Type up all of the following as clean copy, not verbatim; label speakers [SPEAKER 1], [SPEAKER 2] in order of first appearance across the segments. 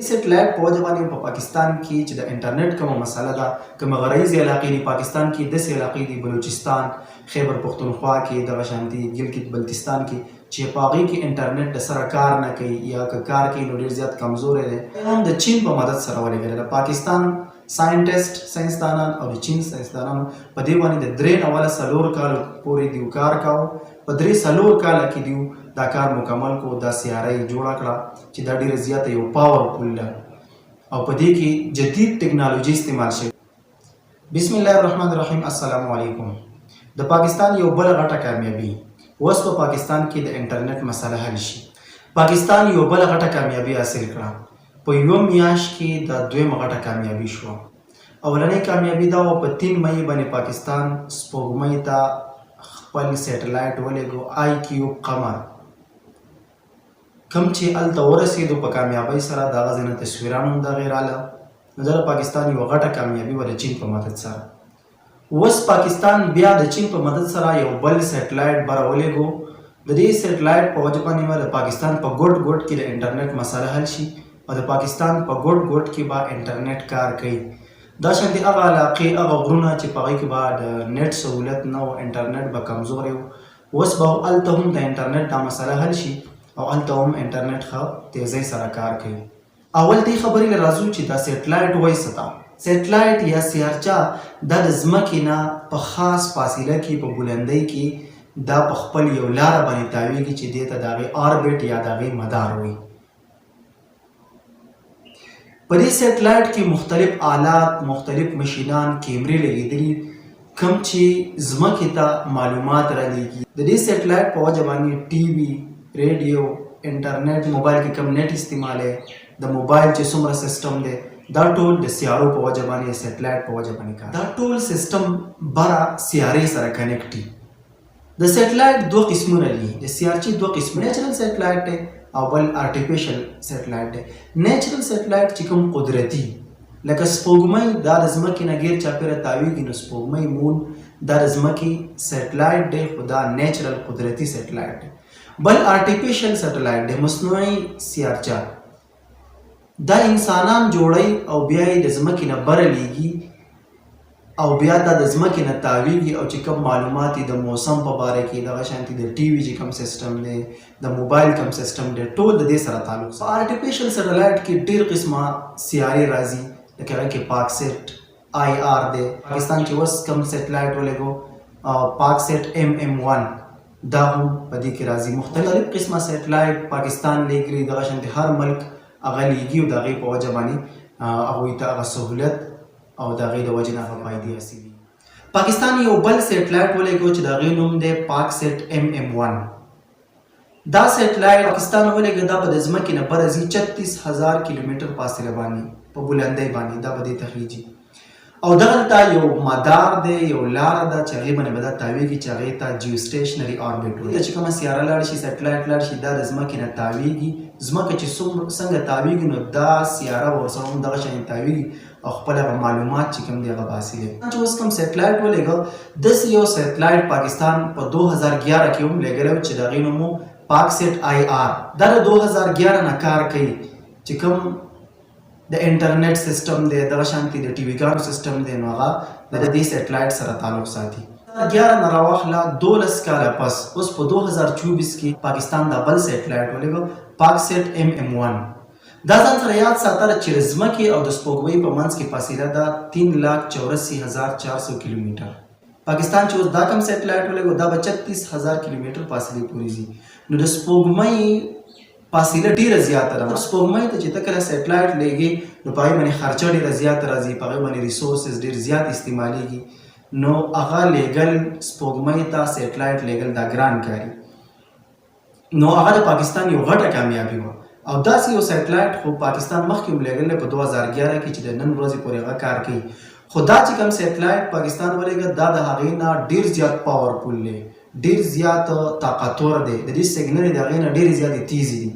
[SPEAKER 1] سټلایټ په وجه باندې په پاکستان کې چې د انټرنیټ کومه مسله ده، کومه غرایزي علاقې دي پاکستان کې، داسې علاقې دي بلوچستان، خیبر پښتونخوا کې، دغه شانتي ګلګت بلتستان کې چې په هغې کې انټرنیټ د سره کار نه کوي یا که کار کوي نو ډېر زیات کمزوری دی. هم د چین په مدد سره ولېږلی د پاکستان ساینسدانان او د چین ساینسدانانو په دې باندې د 3 نه 4 کالو پورې دیو کار کاوه. په 3-4 کاله کې دیو دا کار مکمل کو، دا سیاره یې جوړه کړه چې دا ډېره زیاته یو پاورفل ده او په دې کې جدید ټکنالوژي استعمال شوې. بسم الله الرحمن الرحیم. السلام علیکم. د پاکستان یو بل غټه کامیابي اوس په پاکستان کې د انټرنیټ مسله حل شي. پاکستان یو بل غټه کامیابي حاصل کړه. په یو میاشت کې د 2مه غټه کامیابي شوه. اولنۍ کامیابي دا و په 3 مئی باندې پاکستان سپوږمۍ ته خپل سیټلایټ ولېږو IQ قمر، کوم چې هلته ورسېدو په کامیابۍ سره د هغه ځای نه تصویران هم د هغې راله. نو دا د پاکستان یوه غټه کامیابي وه د چین په مدد سره. اوس پاکستان بیا د چین په مدد سره یو بل سیټلایټ بره ولېږو. د دې سیټلایټ په وجه باندې به د پاکستان په ګوټ ګوټ کې د انټرنیټ مسله حل شي او د پاکستان په ګوټ ګوټ کې به انټرنیټ کار کوي. دا شانتې هغه علاقې، هغه غرونه چې په هغې کې به د نیټ سهولت نه و، انټرنیټ به کمزوری و، اوس به هلته هم د انټرنیټ دا مسله حل شي او هلته هم انټرنیټ ښه تیزۍ سره کار کوي. اول دې خبرې له راځو چې دا سیټلایټ وایي څه ته. سیټلایټ یا سیارچه دا د ځمکې نه په خاص فاصله کې په بلندۍ کې دا په خپل یو لاره باندې تاویږي چې دې ته د هغې آربټ یا د هغې مدار وایي. په دې سیټلایټ کې مختلف آلات، مختلف مشینان، کیمرې لګېدلي کوم چې ځمکې ته معلومات رالیږي. د دې سیټلایټ په وجه باندې ټي وي، ریډیو، انټرنیټ، موبایل کې کم نیټ استعمالوي، د موبایل چې څومره سیسټم دی دا ټول د سیارو په وجه باندې، سیټلایټ په وجه باندې کار. دا ټول سیسټم بره سیارې سره کنیکټ دي. د سیټلایټ 2 قسمونه دي. د سیارچې 2 قسمونه، نیچرل سیټلایټ دی او بل آرټیفیشل سیټلایټ دی. نیچرل سیټلایټ چې کوم قدرتي لکه سپوږمۍ دا د ځمکې نه غیر چاپېره تاویږي، نو سپوږمۍ مون دا د ځمکې سیټلایټ دی خو دا نیچرل قدرتي سیټلایټ دی. بل آرټیفیشل سیټلایټ دی، مصنوعي سیارچه. دا انسانان جوړوي او بیا یې د ځمکې نه بره لیږي او بیا دا د ځمکې نه تاویږي او چې کوم معلومات د موسم په باره کې، دغه شانتي د ټي وي چې کوم سیسټم دی، د موبایل کوم سیسټم دی، ټول د دې سره تعلق. په آرټیفیشل سیټلایټ کې ډېر قسمه سیارې راځي، لکه هغه کې پاکسیټ IR دی. پاکستان چې اوس کوم سیټلایټ ولېږو پاکسیټ MM1 دا هم په دې کې راځي. مختلف قسمه سیټلایټ پاکستان لېږلي، دغه شانتي هر ملک هغه لیږي او د هغې په وجه باندې هغوی ته هغه سهولت او د هغې د وجې نه هغه فایدې حاصلي. پاکستان یو بل سیټلایټ ولېږو چې د هغې نوم دی پاکسیټ MM1. دا سیټلایټ پاکستان ولېږه، دا به د ځمکې نه بره ځي 36,000 کیلومتر فاصله باندې په بلندۍ باندې دا به دې ته خیږي او دغلته یو مدار دی، یو لاره ده چې هغې باندې به دا تاویږي چې هغې ته جیو سټیشنري آربټ وایي. چې کومه سیاره لاړ شي، سیټلایټ لاړ شي، دا د ځمکې نه تاویږي. ځمکه چې څنګه تاویږي نو دا سیاره ورسره هم دغه شانې تاویږي او خپل هغه معلومات چې کوم دی هغه به حاصلوي. چې اوس کوم سیټلایټ ولېږه، داسې یو سیټلایټ پاکستان په 2011 کې هم لېږلی و چې د هغې نوم و پاکسیټ IR. دا د 2011 نه کار کوي چې کوم د انټرنیټ سیسټم دی، دغه شانتي د ټي وي ګانو سیسټم دی، نو هغه د دې سیټلایټ سره تعلق ساتي. 2011 نه راواخله 12 کاله پس اوس په 2024 کې پاکستان دا بل سیټلایټ ولېږه پاکسیټ MM1. دا ځان سره یاد ساتله چې د ځمکې او د سپوږمۍ په منځ کې فاصله ده 3,84,400 کیلومتر. پاکستان چې اوس دا کوم سیټلایټ ولېږو دا به 36,000 کیلومتر فاصلې پورې ځي. نو د سپوږمۍ فاصله ډېره زیاته ده. سپوږمۍ ته چې ته کله سیټلایټ لېږې نو په هغې باندې خرچه ډېره زیاته راځي، په هغې باندې ریسورسز ډېر زیات استعمالېږي. نو هغه لېږل سپوږمۍ ته سیټلایټ لېږل دا ګران کاري. نو هغه د پاکستان یو غټه کامیابي وه او داسې یو سیټلایټ خو پاکستان مخکې هم لېږلی په 2011 کې چې د نن ورځې پورې هغه کار کوي. خو دا چې کوم سیټلایټ پاکستان ولېږه دا د هغې نه ډېر زیات پاورفل دی، ډېر زیات طاقتور دی، د دې سیګنلې د هغې نه ډېرې زیاتې تیزې دي.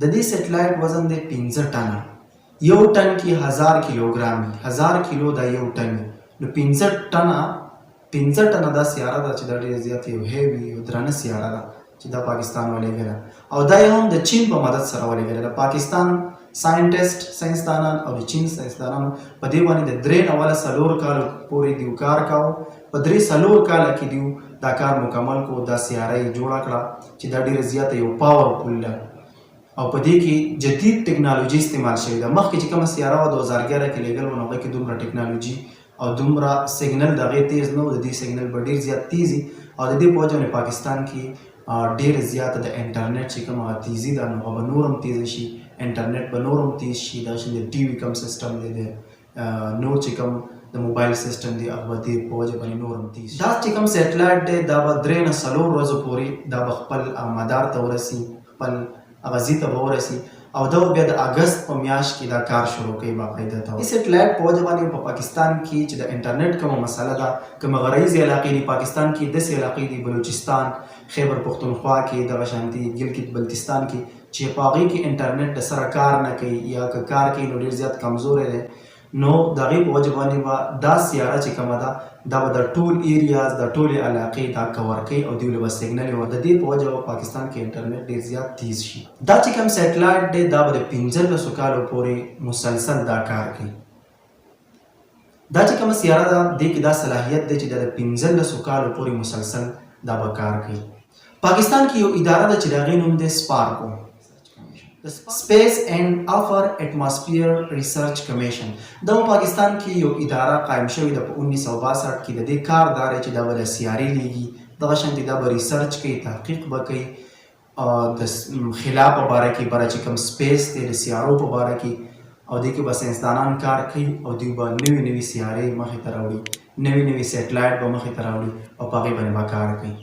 [SPEAKER 1] د دې سیټلایټ وزن دی 15 ټنه. یو ټن کې 1000 کیلوګرام وي، 1000 کیلو دا یو ټن وي. نو 15 ټنه دا سیاره ده چې دا ډېره زیاتې یو هیوي یو درنه سیاره ده چې دا پاکستان ولېږله او دا یې هم د چین په مدد سره ولېږله. د پاکستان ساينسدانان او د چین ساينسدانانو په دې باندې د 3 نه ولا 4 کال پورې دیو کار کاوه په 3 کال کې دیو دا کار مکمل کو دا سیاره جوړه کړه چې دا ډیره زیاته یو پاورفل ده او په دې کې جدید ټکنالوژي استعمال شوې ده مخکې چې کومه سیاره و 2011 کې لګل و نو هغه کې دومره ټکنالوژي او دومره سیګنل دغه تیز نه و د دې سیګنل به ډیر زیات تیزي او د دې په وجه پاکستان کې ډیر زیاته د انټرنیټ چې کومه تیزي ده نو به نورم تیز شي انټرنیټ به نورم تیز شي دا چې د ټي وي کوم سیستم دی نور چې کوم د موبایل سیستم دی هغه دې په وجه باندې نورم تیز دا چې کوم سیټلایټ دی دا به 3 نه 4 ورځې پورې دا به خپل مدار ته ورسي خپل اغازي ته ورسي او دا بیا د اگست په میاشت کې دا کار شروع کوي باقاعده ته ای سیټلایټ په وجه باندې په پاکستان کې چې د انټرنیټ کومه مسله ده کوم غریزي علاقې دی پاکستان کې د سي علاقې دی بلوچستان خیبر پختونخوا کې د غشانتي ګلګت بلتستان کې چې پاغي کې انټرنیټ د سره کار نه کوي یا کار کوي نو ډیر زیات کمزور دی نو دغه په وجه باندې دا سیاره چې کومه ده دا به د ټول ایریاز د ټولې علاقې دا کور کوي او دیول به سیګنل و د دې په وجه پاکستان کې انټرنیټ ډیر زیات تیز شي دا چې کوم سیټلایټ دی دا به د 15 کالو پورې مسلسل دا کار کوي دا چې کوم سیاره ده د کې دا صلاحیت دی چې د 15 کالو پورې مسلسل دا به کار کوي پاکستان کې یو اداره ده چې دا غي نوم دی سپارکو Space and Upper Atmosphere Research Commission دا پاکستان کې یو اداره قائم شوې ده په 1962 کې د دې کار دار چې دا ول سیاري لیږي دغه شان دا به ریسرچ کوي تحقیق وکړي د خلاف په اړه کې بره چې کوم سپیس دی د سیارو په اړه کې او د کې بس انسانان کار کوي او دوی به نوې سیارې مخې ته راوړي نوې سیټلایټ به مخې ته راوړي او په هغه باندې کار کوي